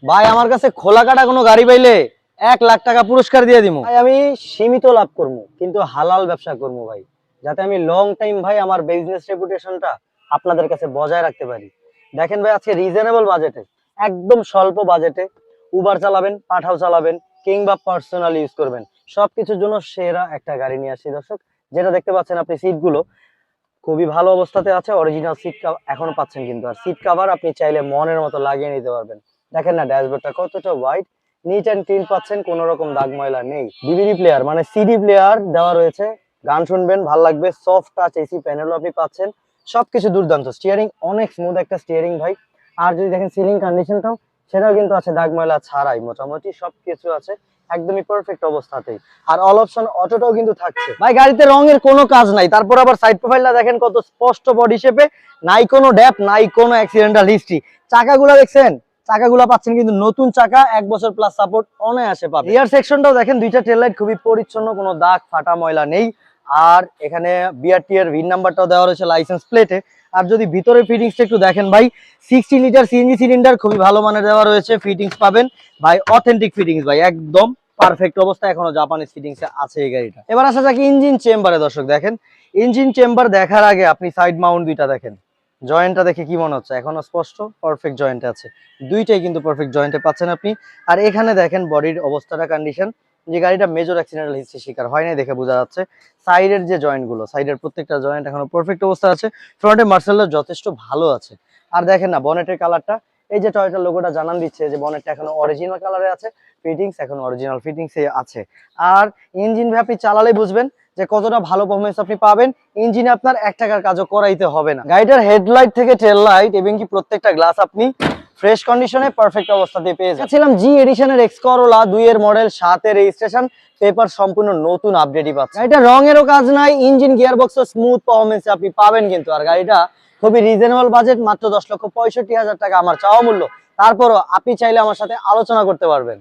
ভাই আমার কাছে খোলা কাটা কোনো গাড়ি পাইলে 1 লাখ টাকা পুরস্কার দিয়ে দিমু ভাই। আমি সীমিত লাভ করবো কিন্তু হালাল ব্যবসা করবো ভাই, যাতে আমি লং টাইম ভাই আমার বিজনেস রেপুটেশনটা আপনাদের কাছে বজায় রাখতে পারি। দেখেন ভাই আজকে রিজনেবল বাজেটে, একদম স্বল্প বাজেটে উবার চালাবেন, পাঠাও চালাবেন কিংবা পার্সোনাল ইউজ করবেন, সবকিছুর জন্য সেরা একটা গাড়ি নিয়ে আসছি দর্শক। যেটা দেখতে পাচ্ছেন আপনি, সিটগুলো খুবই ভালো অবস্থাতে আছে, অরিজিনাল সিট এখনো পাচ্ছেন কিন্তু। আর সিট কভার আপনি চাইলে মনের মতো লাগিয়ে নিতে পারবেন। দেখেন না ড্যাশবোর্ডটা কতটা হোয়াইট, নিট অ্যান্ড ক্লিন পাচ্ছেন, কোনো রকম দাগ ময়লা নেই। ডিভিডি প্লেয়ার মানে সিডি প্লেয়ার দেওয়া রয়েছে, গান শুনবেন ভাল লাগবে। সফট টাচ এসি প্যানেলও আপনি পাচ্ছেন, সবকিছু দুর্দান্ত। স্টিয়ারিং অনেক স্মুথ একটা স্টিয়ারিং ভাই। আর যদি দেখেন সিলিং কন্ডিশনটাও, সেটাও কিন্তু আছে দাগ ময়লা ছাড়াই, মোটামুটি সবকিছু আছে একদমই পারফেক্ট অবস্থাতেই। আর অল অপশন অটোটাও কিন্তু থাকছে ভাই। গাড়িতে রঙের কোনো কাজ নাই, তারপর আবার সাইড প্রোফাইলটা দেখেন কত স্পষ্ট, বডি শেপে নাই কোনো ড্যাপ, নাই কোনো অ্যাক্সিডেন্টাল হিস্ট্রি। চাকাগুলো দেখছেন, চাকাগুলো পাচ্ছেন কিন্তু নতুন চাকা, 1 বছর প্লাস সাপোর্ট অনায়াসে পাবেন। রিয়ার সেকশনটাও দেখেন, দুইটা টেল লাইট খুবই পরিচ্ছন্ন, কোনো দাগ ফাটা ময়লা নেই। আর এখানে বিআরটি এর ভিন নাম্বারটাও দেওয়া রয়েছে লাইসেন্স প্লেটে। আর যদি ভিতরে ফিটিংসটা একটু দেখেন ভাই, 60 লিটার সিএনজি সিলিন্ডার খুবই ভালো মানের দেওয়া রয়েছে। ফিটিংস পাবেন ভাই অথেন্টিক ফিটিংস ভাই, একদম পারফেক্ট অবস্থা, এখনো জাপানিজ ফিটিংসে আছে এই গাড়িটা। এবার আসা যাক ইঞ্জিন চেম্বারে দর্শক। দেখেন ইঞ্জিন চেম্বার দেখার আগে আপনি সাইড মাউন্ট দুইটা দেখেন, জয়েন্টটা দেখে কি মনে হচ্ছে? এখনো স্পষ্ট পারফেক্ট জয়েন্টে আছে, দুইটাই কিন্তু পারফেক্ট জয়েন্টে পাচ্ছেন আপনি। আর এখানে দেখেন বডির অবস্থাটা, কন্ডিশন, যে গাড়িটা মেজর অ্যাক্সিডেন্টাল হিস্ট্রি শিকার হয় নাই দেখে বোঝা যাচ্ছে। সাইডের যে জয়েন্ট গুলো, সাইডের প্রত্যেকটা জয়েন্ট এখনো পারফেক্ট অবস্থা আছে। ফ্রন্টে মার্সেলটা যথেষ্ট ভালো আছে। আর দেখেন না বনেটের কালারটা, এই যে টয়োটা লোগোটা জানান দিচ্ছে যে বনেটটা এখনো অরিজিনাল কালারে আছে, ফিটিংস এখন অরিজিনাল ফিটিংসে আছে। আর ইঞ্জিন ভাই আপনি চালালে বুঝবেন যে কতটা ভালো পারফরম্যান্স আপনি পাবেন। ইঞ্জিনে আপনার 1 টাকার কাজও করাইতে হবে না। গাড়িটার হেডলাইট থেকে টেল লাইট এবং কি প্রত্যেকটা গ্লাস আপনি ফ্রেশ কন্ডিশনে পারফেক্ট অবস্থাতে পেয়ে যাচ্ছিলাম। জি এডিশনের এক্স করোলা 2 এর মডেল, 7 এর রেজিস্ট্রেশন, পেপার সম্পূর্ণ নতুন আপডেটই পাচ্ছেন। গাড়িটা রঙেরও কাজ নাই, ইঞ্জিন গিয়ারবক্সও স্মুথ পারফরম্যান্স আপনি পাবেন কিন্তু। আর গাড়িটা খুবই রিজনেবল বাজেট, মাত্র 10,65,000 টাকা আমার চাওয়া মূল্য। তারপরও আপনি চাইলে আমার সাথে আলোচনা করতে পারবেন।